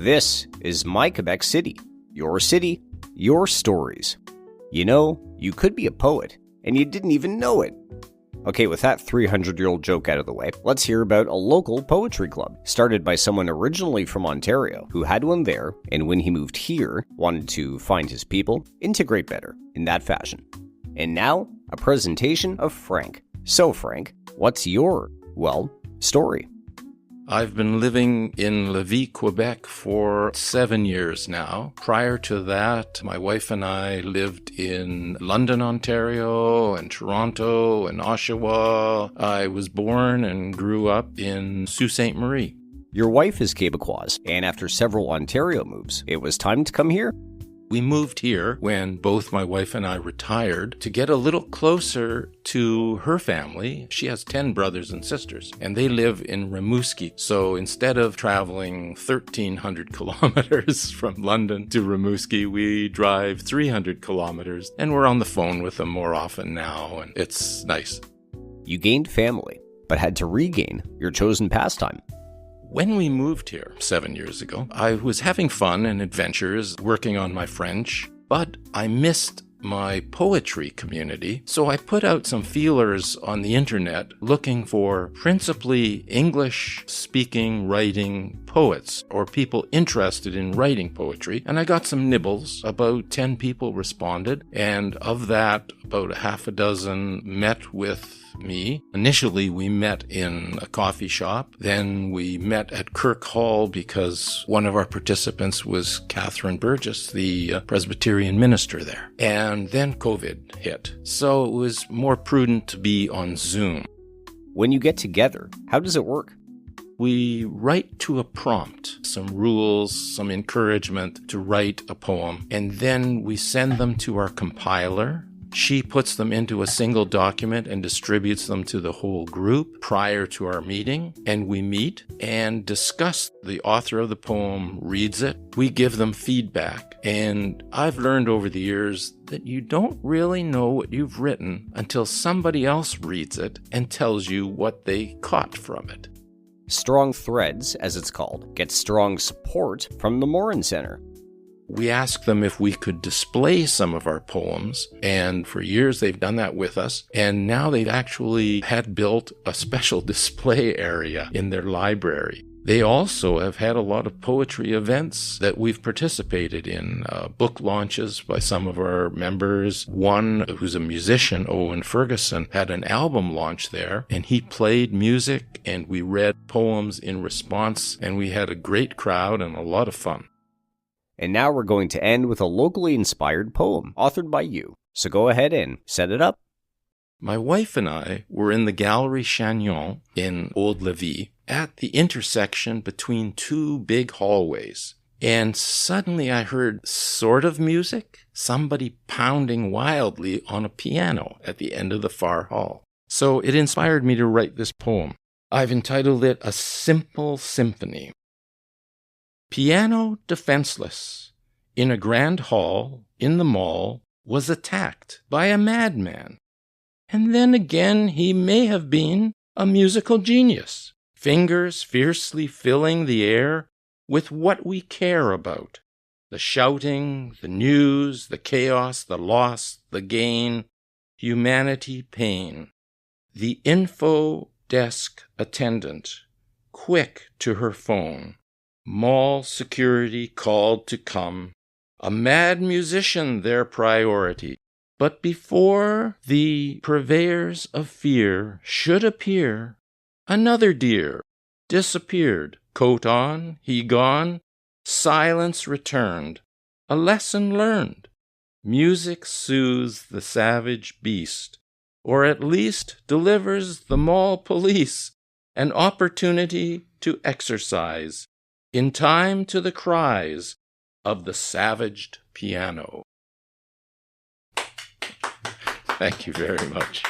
This is my Quebec City, your stories. You know, you could be a poet, and you didn't even know it. Okay, with that 300-year-old joke out of the way, let's hear about a local poetry club, started by someone originally from Ontario, who had one there, and when he moved here, wanted to find his people, integrate better, in that fashion. And now, a presentation of Frank. So Frank, what's your, story? I've been living in Lévis, Quebec for 7 years now. Prior to that, my wife and I lived in London, Ontario, and Toronto, and Oshawa. I was born and grew up in Sault Ste. Marie. Your wife is Quebecoise, and after several Ontario moves, it was time to come here? We moved here when both my wife and I retired to get a little closer to her family. She has 10 brothers and sisters, and they live in Rimouski. So instead of traveling 1,300 kilometers from London to Rimouski, we drive 300 kilometers, and we're on the phone with them more often now, and it's nice. You gained family, but had to regain your chosen pastime. When we moved here 7 years ago, I was having fun and adventures working on my French, but I missed my poetry community, so I put out some feelers on the internet looking for principally English-speaking writing poets or people interested in writing poetry, and I got some nibbles. About 10 people responded, and of that, about a half a dozen met with me. Initially, we met in a coffee shop. Then we met at Kirk Hall because one of our participants was Catherine Burgess, the Presbyterian minister there. And then COVID hit. So it was more prudent to be on Zoom. When you get together, how does it work? We write to a prompt, some rules, some encouragement to write a poem, and then we send them to our compiler. She puts them into a single document and distributes them to the whole group prior to our meeting, and we meet and discuss. The author of the poem reads it. We give them feedback, and I've learned over the years that you don't really know what you've written until somebody else reads it and tells you what they caught from it. Strong Threads, as it's called, gets strong support from the Morin Center. We asked them if we could display some of our poems, and for years they've done that with us, and now they've actually had built a special display area in their library. They also have had a lot of poetry events that we've participated in, book launches by some of our members. One who's a musician, Owen Ferguson, had an album launch there, and he played music, and we read poems in response, and we had a great crowd and a lot of fun. And now we're going to end with a locally inspired poem authored by you. So go ahead and set it up. My wife and I were in the Gallery Chagnon in Old Lévis at the intersection between two big hallways. And suddenly I heard sort of music, somebody pounding wildly on a piano at the end of the far hall. So it inspired me to write this poem. I've entitled it A Simple Symphony. Piano defenseless, in a grand hall, in the mall, was attacked by a madman. And then again he may have been a musical genius, fingers fiercely filling the air with what we care about. The shouting, the news, the chaos, the loss, the gain, humanity pain. The info desk attendant, quick to her phone. Mall security called to come, a mad musician their priority. But before the purveyors of fear should appear, another dear disappeared. Coat on, he gone, silence returned, a lesson learned. Music soothes the savage beast, or at least delivers the mall police an opportunity to exercise in time to the cries of the savaged piano. Thank you very much.